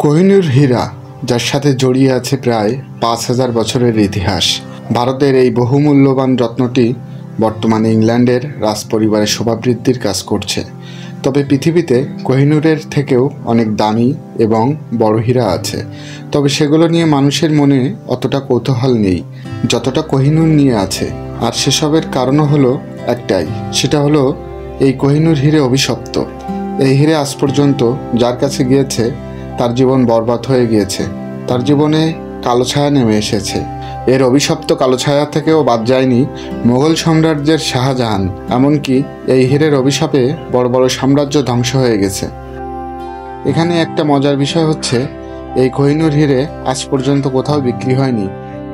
কোহিনূর হীরা, যার সাথে জড়িয়ে আছে প্রায় ৫,০০০ বছরের ইতিহাস। ভারতের এই বহুমূল্যবান রত্নটি বর্তমানে ইংল্যান্ডের রাজপরিবারের শোভাবৃদ্ধির কাজ করছে। তবে পৃথিবীতে কোহিনূরের থেকেও অনেক দামি এবং বড় হীরা আছে, তবে সেগুলো নিয়ে মানুষের মনে অতটা কৌতূহল নেই যতটা কোহিনূর নিয়ে আছে। আর সেসবের কারণও হলো একটাই, সেটা হলো এই কোহিনূর হীরে অভিশপ্ত। এই হীরে আজ পর্যন্ত যার কাছে গিয়েছে তার জীবন বরবাদ হয়ে গিয়েছে, তার জীবনে কালো ছায়া নেমে এসেছে। এর অভিশপ্ত কালো ছায়া থেকেও বাদ যায়নি মোগল সাম্রাজ্যের শাহজাহান। এমনকি এই হীরের অভিশাপে বড় বড় সাম্রাজ্য ধ্বংস হয়ে গেছে। এখানে একটা মজার বিষয় হচ্ছে, এই কোহিনূর হীরে আজ পর্যন্ত কোথাও বিক্রি হয়নি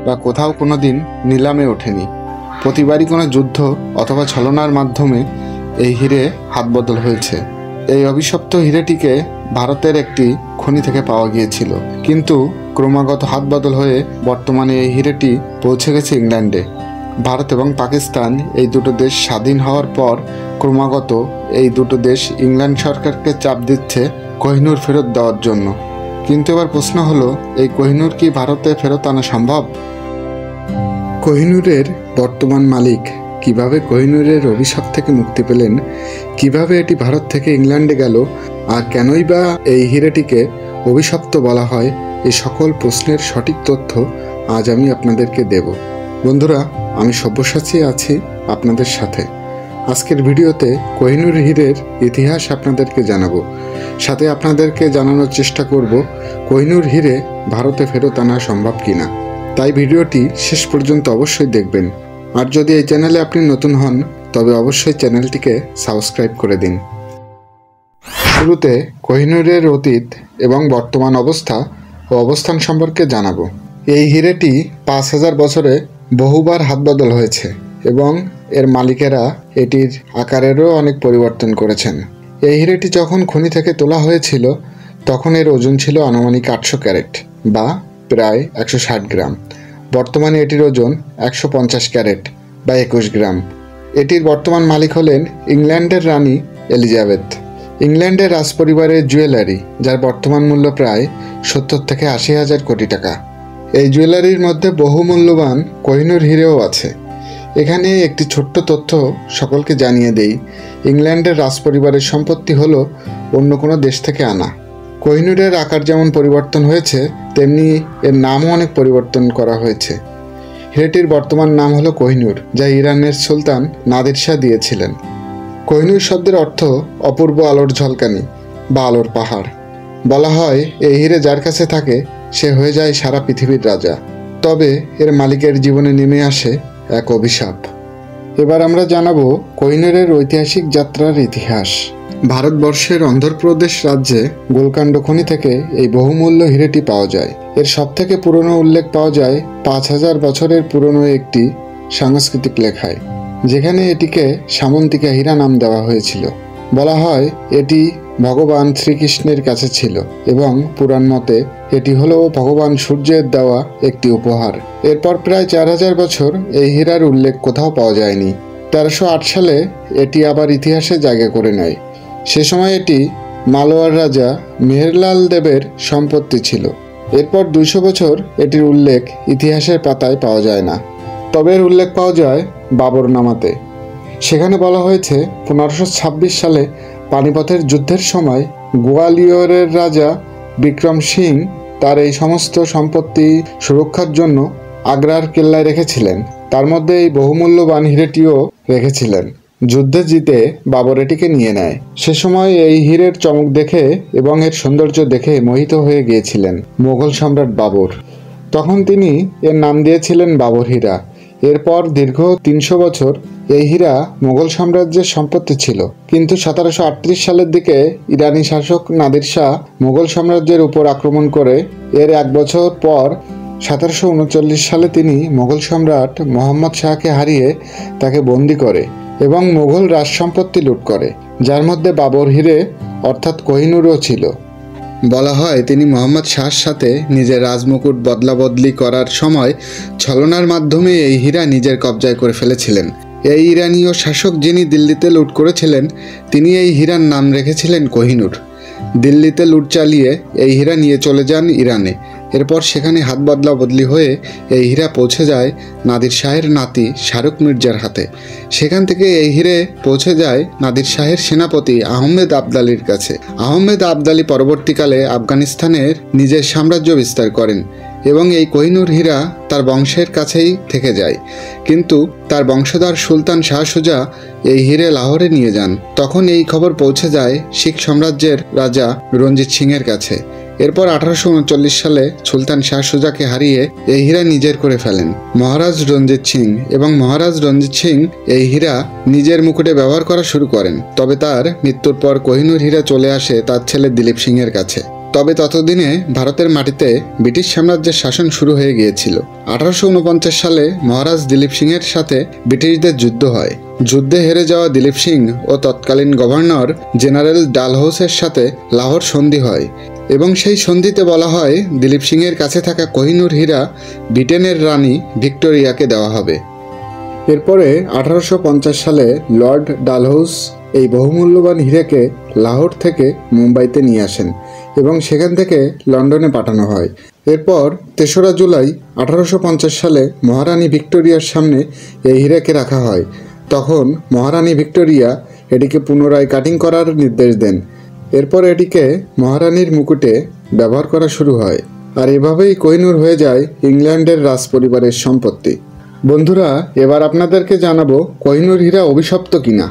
বা কোথাও কোনো দিন নিলামে ওঠেনি। প্রতিবারই কোনো যুদ্ধ অথবা ছলনার মাধ্যমে এই হীরে হাত বদল হয়েছে। এই অভিশপ্ত হীরেটিকে ভারতের একটি খনি থেকে পাওয়া গিয়েছিল, কিন্তু ক্রমাগত হাত বদল হয়ে বর্তমানে এই হীরেটি পৌঁছে গেছে ইংল্যান্ডে। ভারত এবং পাকিস্তান এই দুটো দেশ স্বাধীন হওয়ার পর ক্রমাগত এই দুটো দেশ ইংল্যান্ড সরকারকে চাপ দিচ্ছে কোহিনূর ফেরত দেওয়ার জন্য। কিন্তু এবার প্রশ্ন হলো, এই কোহিনূর কি ভারতে ফেরত আনা সম্ভব? কোহিনূরের বর্তমান মালিক কিভাবে কোহিনূরের অভিশাপ থেকে মুক্তি পেলেন, কিভাবে এটি ভারত থেকে ইংল্যান্ডে গেল, আর কেনই বা এই হীরেটিকে অভিশপ্ত বলা হয়, এই সকল প্রশ্নের সঠিক তথ্য আজ আমি আপনাদেরকে দেব। বন্ধুরা, আমি সব্যসাচী আছি আপনাদের সাথে। আজকের ভিডিওতে কোহিনূর হীরের ইতিহাস আপনাদেরকে জানাবো, সাথে আপনাদেরকে জানানোর চেষ্টা করব কোহিনূর হীরে ভারতে ফেরত আনা সম্ভব কিনা। তাই ভিডিওটি শেষ পর্যন্ত অবশ্যই দেখবেন। আর যদি এই চ্যানেলে আপনি নতুন হন তবে অবশ্যই চ্যানেলটিকে সাবস্ক্রাইব করে দিন। শুরুতে কোহিনূরের অতীত এবং বর্তমান অবস্থা ও অবস্থান সম্পর্কে জানাবো। এই হীরেটি ৫,০০০ বছরে বহুবার হাত বদল হয়েছে এবং এর মালিকেরা এটির আকারেরও অনেক পরিবর্তন করেছেন। এই হীরেটি যখন খনি থেকে তোলা হয়েছিল তখন এর ওজন ছিল আনুমানিক ৮০০ ক্যারেট বা প্রায় ১৬০ গ্রাম। বর্তমানে এটির ওজন ১৫০ ক্যারেট বা ২১ গ্রাম। এটির বর্তমান মালিক হলেন ইংল্যান্ডের রানী এলিজাবেথ। ইংল্যান্ডের রাজপরিবারের জুয়েলারি, যার বর্তমান মূল্য প্রায় ৭০ থেকে ৮০,০০০ কোটি টাকা। এই জুয়েলারির মধ্যে বহুমূল্যবান কোহিনূর হীরেও আছে। এখানে একটি ছোট্ট তথ্য সকলকে জানিয়ে দেই, ইংল্যান্ডের রাজপরিবারের সম্পত্তি হলো অন্য কোনো দেশ থেকে আনা। কোহিনূরের আকার যেমন পরিবর্তন হয়েছে, তেমনি এর নামও অনেক পরিবর্তন করা হয়েছে। হীরেটির বর্তমান নাম হলো কোহিনূর, যা ইরানের সুলতান নাদির শাহ দিয়েছিলেন। কোহিনূর শব্দের অর্থ অপূর্ব আলোর ঝলকানি বা আলোর পাহাড়। বলা হয় এই হীরে যার কাছে থাকে সে হয়ে যায় সারা পৃথিবীর রাজা। তবে এর মালিকের জীবনে নেমে আসে এক অভিশাপ। এবার আমরা জানাবো কোহিনূরের ঐতিহাসিক যাত্রার ইতিহাস। ভারতবর্ষের অন্ধ্রপ্রদেশ রাজ্যে গোলকাণ্ড খনি থেকে এই বহুমূল্য হীরেটি পাওয়া যায়। এর সবথেকে পুরনো উল্লেখ পাওয়া যায় ৫,০০০ বছরের পুরনো একটি সাংস্কৃতিক লেখায়, যেখানে এটিকে সামন্তিকা হীরা নাম দেওয়া হয়েছিল। বলা হয় এটি ভগবান শ্রীকৃষ্ণের কাছে ছিল এবং পুরাণ মতে এটি হলো ভগবান সূর্যের দেওয়া একটি উপহার। এরপর প্রায় ৪,০০০ বছর এই হীরার উল্লেখ কোথাও পাওয়া যায়নি। ১৩০৮ সালে এটি আবার ইতিহাসে জায়গা করে নেয়। সে সময় এটি মালওয়ার রাজা মেহেরলাল দেবের সম্পত্তি ছিল। এরপর ২০০ বছর এটির উল্লেখ ইতিহাসের পাতায় পাওয়া যায় না। তবে এর উল্লেখ পাওয়া যায় বাবরনামাতে। সেখানে বলা হয়েছে ১৫২৬ সালে পানিপথের যুদ্ধের সময় গোয়ালিয়রের রাজা বিক্রম সিং তার এই সমস্ত সম্পত্তি সুরক্ষার জন্য আগ্রার কেল্লায় রেখেছিলেন। তার মধ্যে এই বহুমূল্যবান হীরেটিও রেখেছিলেন। যুদ্ধে জিতে বাবর এটিকে নিয়ে নেয়। সে সময় এই হীরের চমক দেখে এবং এর সৌন্দর্য দেখে মোহিত হয়ে গিয়েছিলেন মোগল সম্রাট বাবর। তখন তিনি এর নাম দিয়েছিলেন বাবর হীরা। এরপর দীর্ঘ ৩০০ বছর এই হীরা মোগল সাম্রাজ্যের সম্পত্তি ছিল। কিন্তু ১৭৩৮ সালের দিকে ইরানি শাসক নাদির শাহ মোগল সাম্রাজ্যের উপর আক্রমণ করে এর এক বছর পর ১৭৩৯ সালে তিনি মোগল সম্রাট মোহাম্মদ শাহকে হারিয়ে তাকে বন্দী করে এবং মোগল রাজ সম্পত্তি লুট করে, যার মধ্যে বাবর হীরে অর্থাৎ কোহিনূরও ছিল। বলা হয় তিনি মোহাম্মদ শাহর সাথে নিজের রাজমুকুট বদলা বদলি করার সময় ছলনার মাধ্যমে এই হীরা নিজের কবজায় করে ফেলেছিলেন। এই ইরানীয় শাসক যিনি দিল্লিতে লুট করেছিলেন তিনি এই হীরার নাম রেখেছিলেন কোহিনূর। দিল্লিতে লুট চালিয়ে এই হীরা নিয়ে চলে যান ইরানে। এরপর সেখানে হাত বদলা বদলি হয়ে এই হীরা পৌঁছে যায় নাদির শাহের নাতি শাহরুখ মির্জার হাতে। সেখান থেকে এই হীরে পৌঁছে যায় নাদির শাহের সেনাপতি আহমেদ আবদালির কাছে। আহমেদ আবদালি পরবর্তীকালে আফগানিস্তানের নিজের সাম্রাজ্য বিস্তার করেন এবং এই কোহিনূর হীরা তার বংশের কাছেই থেকে যায়। কিন্তু তার বংশধর সুলতান শাহ সুজা এই হীরে লাহোরে নিয়ে যান। তখন এই খবর পৌঁছে যায় শিখ সাম্রাজ্যের রাজা রঞ্জিত সিংয়ের কাছে। এরপর 1839 সালে সুলতান শাহ সুজাকে হারিয়ে এই হীরা নিজের করে ফেলেন মহারাজ রঞ্জিত সিং, এবং মহারাজ রঞ্জিত সিং এই হীরা নিজের মুকুটে ব্যবহার করা শুরু করেন। তবে তার মৃত্যুর পর কোহিনূর হীরা চলে আসে তার ছেলে দিলীপ সিংয়ের কাছে। তবে ততদিনে ভারতের মাটিতে ব্রিটিশ সাম্রাজ্যের শাসন শুরু হয়ে গিয়েছিল। 1849 সালে মহারাজ দিলীপ সিংয়ের সাথে ব্রিটিশদের যুদ্ধ হয়। যুদ্ধে হেরে যাওয়া দিলীপ সিং ও তৎকালীন গভর্নর জেনারেল ডালহৌসের সাথে লাহোর সন্ধি হয় এবং সেই সন্ধিতে বলা হয় দিলীপ সিংয়ের কাছে থাকা কোহিনূর হীরা ব্রিটেনের রানী ভিক্টোরিয়াকে দেওয়া হবে। এরপরে 1850 সালে লর্ড ডালহৌস এই বহুমূল্যবান হীরাকে লাহোর থেকে মুম্বাইতে নিয়ে আসেন এবং সেখান থেকে লন্ডনে পাঠানো হয়। এরপর 3রা জুলাই 1850 সালে মহারানী ভিক্টোরিয়ার সামনে এই হীরাকে রাখা হয়। তখন মহারানী ভিক্টোরিয়া এটিকে পুনরায় কাটিং করার নির্দেশ দেন। এরপর এটিকে মহারানীর মুকুটে ব্যবহার করা শুরু হয়, আর এভাবেই কোহিনূর হয়ে যায় ইংল্যান্ডের রাজ পরিবারের সম্পত্তি। বন্ধুরা, এবার আপনাদেরকে জানাবো কোহিনূর হীরা অভিশপ্ত কিনা।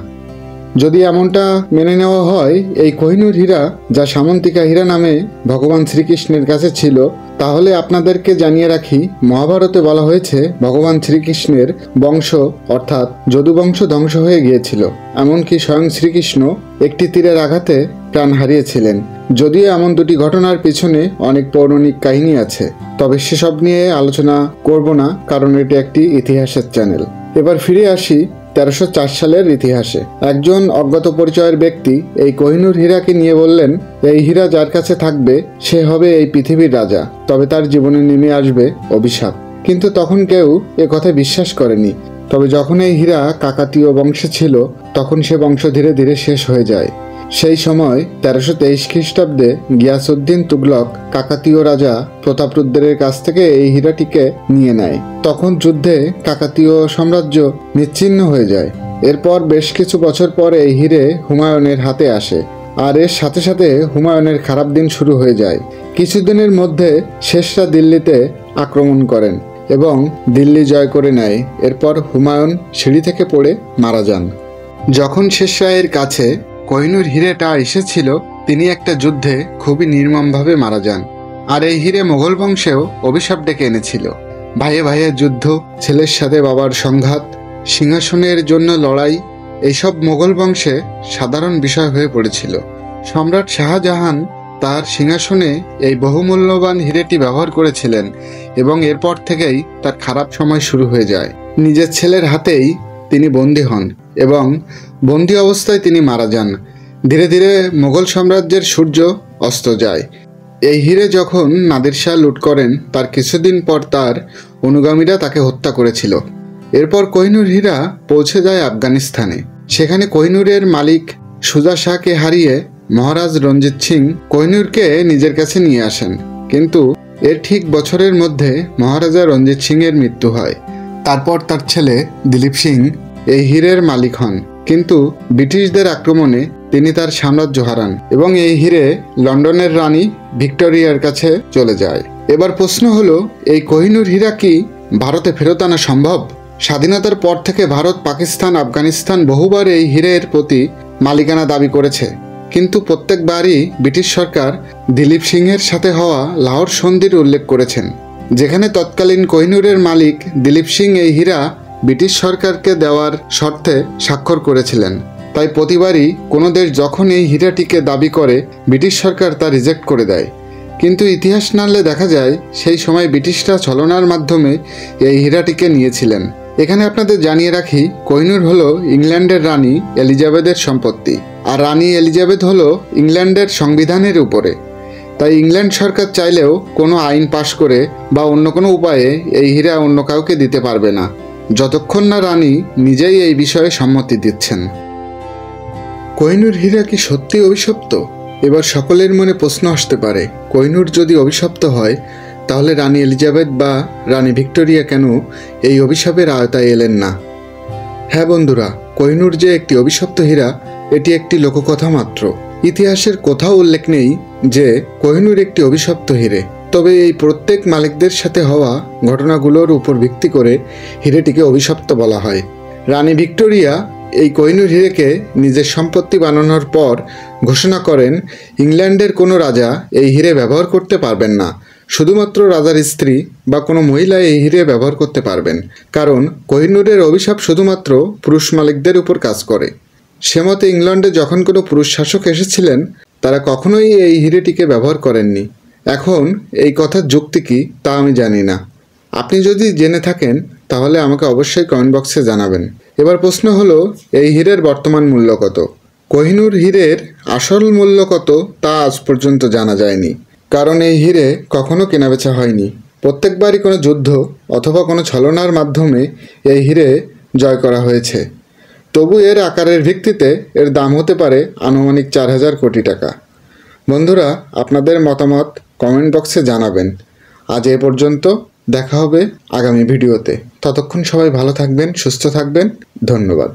যদি এমনটা মেনে নেওয়া হয় এই কোহিনূর হীরা যা সামন্তিকা হীরা নামে ভগবান শ্রীকৃষ্ণের কাছে ছিল, তাহলে আপনাদেরকে জানিয়ে রাখি মহাভারতে বলা হয়েছে ভগবান শ্রীকৃষ্ণের বংশ অর্থাৎ যদুবংশ ধ্বংস হয়ে গিয়েছিল। এমনকি স্বয়ং শ্রীকৃষ্ণ একটি তীরের আঘাতে প্রাণ হারিয়েছিলেন। যদিও এমন দুটি ঘটনার পিছনে অনেক পৌরাণিক কাহিনী আছে, তবে সেসব নিয়ে আলোচনা করব না, কারণ এটি একটি ইতিহাসের চ্যানেল। এবার ফিরে আসি 1304 সালের ইতিহাসে। একজন অজ্ঞাত পরিচয়ের ব্যক্তি এই কোহিনূর হীরাকে নিয়ে বললেন, এই হীরা যার কাছে থাকবে সে হবে এই পৃথিবীর রাজা, তবে তার জীবনে নেমে আসবে অভিশাপ। কিন্তু তখন কেউ এ কথা বিশ্বাস করেনি। তবে যখন এই হীরা কাকাতীয় বংশে ছিল, তখন সে বংশ ধীরে ধীরে শেষ হয়ে যায়। সেই সময় 1323 খ্রিস্টাব্দে গিয়াসউদ্দিন তুগলক কাকাতীয় রাজা প্রতাপরুদ্রের কাছ থেকে এই হীরাটিকে নিয়ে নেয়। তখন যুদ্ধে কাকাতীয় সাম্রাজ্য নিশ্চিহ্ন হয়ে যায়। এরপর বেশ কিছু বছর পর এই হীরে হুমায়ুনের হাতে আসে, আর এর সাথে সাথে হুমায়ুনের খারাপ দিন শুরু হয়ে যায়। কিছুদিনের মধ্যে শেরশাহ দিল্লিতে আক্রমণ করেন এবং দিল্লি জয় করে নেয়। এরপর হুমায়ুন সিঁড়ি থেকে পড়ে মারা যান। যখন শেরশাহের কাছে কোহিনূর হীরেটা এসেছিল, তিনি একটা যুদ্ধে খুবই নির্মমভাবে মারা যান। আর এই হীরে মোগল বংশেও অভিশাপ ডেকে এনেছিল। ভাইয়ে ভাইয়ে যুদ্ধ, ছেলের সাথে বাবার সংঘাত, সিংহাসনের জন্য লড়াই, এইসব মোগল বংশে সাধারণ বিষয় হয়ে পড়েছিল। সম্রাট শাহজাহান তার সিংহাসনে এই বহুমূল্যবান হীরেটি ব্যবহার করেছিলেন এবং এরপর থেকেই তার খারাপ সময় শুরু হয়ে যায়। নিজের ছেলের হাতেই তিনি বন্দী হন এবং বন্দী অবস্থায় তিনি মারা যান। ধীরে ধীরে মোগল সাম্রাজ্যের সূর্য অস্ত যায়। এই হীরে যখন নাদির শাহ লুট করেন, তার কিছুদিন পর তার অনুগামীরা তাকে হত্যা করেছিল। এরপর কোহিনূর হীরা পৌঁছে যায় আফগানিস্তানে। সেখানে কোহিনূরের মালিক সুজা শাহকে হারিয়ে মহারাজ রঞ্জিত সিং কোহিনূরকে নিজের কাছে নিয়ে আসেন। কিন্তু এর ঠিক বছরের মধ্যে মহারাজা রঞ্জিত সিংয়ের মৃত্যু হয়। তারপর তার ছেলে দিলীপ সিং এই হীরের মালিক হন, কিন্তু ব্রিটিশদের আক্রমণে তিনি তার সাম্রাজ্য হারান এবং এই হীরে লন্ডনের রানী ভিক্টোরিয়ার কাছে চলে যায়। এবার প্রশ্ন হলো, এই কোহিনূর হীরা কি ভারতে ফেরত আনা সম্ভব? স্বাধীনতার পর থেকে ভারত, পাকিস্তান, আফগানিস্তান বহুবার এই হীরের প্রতি মালিকানা দাবি করেছে, কিন্তু প্রত্যেকবারই ব্রিটিশ সরকার দিলীপ সিংয়ের সাথে হওয়া লাহোর সন্ধির উল্লেখ করেছেন, যেখানে তৎকালীন কোহিনূরের মালিক দিলীপ সিং এই হীরা ব্রিটিশ সরকারকে দেওয়ার শর্তে স্বাক্ষর করেছিলেন। তাই প্রতিবারই কোনো দেশ যখন এই হীরাটিকে দাবি করে, ব্রিটিশ সরকার তা রিজেক্ট করে দেয়। কিন্তু ইতিহাস নাড়লে দেখা যায় সেই সময় ব্রিটিশরা ছলনার মাধ্যমে এই হীরাটিকে নিয়েছিলেন। এখানে আপনাদের জানিয়ে রাখি, কোহিনূর হলো ইংল্যান্ডের রানী এলিজাবেথের সম্পত্তি, আর রানী এলিজাবেথ হলো ইংল্যান্ডের সংবিধানের উপরে। তাই ইংল্যান্ড সরকার চাইলেও কোনো আইন পাশ করে বা অন্য কোনো উপায়ে এই হীরা অন্য কাউকে দিতে পারবে না, যতক্ষণ না রানী নিজেই এই বিষয়ে সম্মতি দিচ্ছেন। কোহিনূর হীরা কি সত্যি অভিশপ্ত? এবার সকলের মনে প্রশ্ন আসতে পারে, কোহিনূর যদি অভিশপ্ত হয় তাহলে রানী এলিজাবেথ বা রানী ভিক্টোরিয়া কেন এই অভিশাপের আওতায় এলেন না? হ্যাঁ বন্ধুরা, কোহিনূর যে একটি অভিশপ্ত হীরা এটি একটি লোককথা মাত্র। ইতিহাসের কোথাও উল্লেখ নেই যে কোহিনূর একটি অভিশপ্ত হিরে। তবে এই প্রত্যেক মালিকদের সাথে হওয়া ঘটনাগুলোর উপর ভিত্তি করে হিরেটিকে অভিশপ্ত বলা হয়। রানী ভিক্টোরিয়া এই কোহিনূর হিরেকে নিজের সম্পত্তি বানানোর পর ঘোষণা করেন ইংল্যান্ডের কোনো রাজা এই হিরে ব্যবহার করতে পারবেন না, শুধুমাত্র রাজার স্ত্রী বা কোনো মহিলা এই হিরে ব্যবহার করতে পারবেন, কারণ কোহিনূরের অভিশাপ শুধুমাত্র পুরুষ মালিকদের উপর কাজ করে। সে মতে ইংল্যান্ডে যখন কোনো পুরুষ শাসক এসেছিলেন তারা কখনোই এই হিরেটিকে ব্যবহার করেননি। এখন এই কথার যুক্তি কী তা আমি জানি না। আপনি যদি জেনে থাকেন তাহলে আমাকে অবশ্যই কমেন্ট বক্সে জানাবেন। এবার প্রশ্ন হলো, এই হীরের বর্তমান মূল্য কত? কোহিনূর হীরের আসল মূল্য কত তা আজ পর্যন্ত জানা যায়নি, কারণ এই হীরে কখনো কেনাবেচা হয়নি। প্রত্যেকবারই কোনো যুদ্ধ অথবা কোনো ছলনার মাধ্যমে এই হীরে জয় করা হয়েছে। তবু এর আকারের ভিত্তিতে এর দাম হতে পারে আনুমানিক 4000 কোটি টাকা। বন্ধুরা, আপনাদের মতামত কমেন্ট বক্সে জানাবেন। আজ এ পর্যন্ত, দেখা হবে আগামী ভিডিওতে। ততক্ষণ সবাই ভালো থাকবেন, সুস্থ থাকবেন। ধন্যবাদ।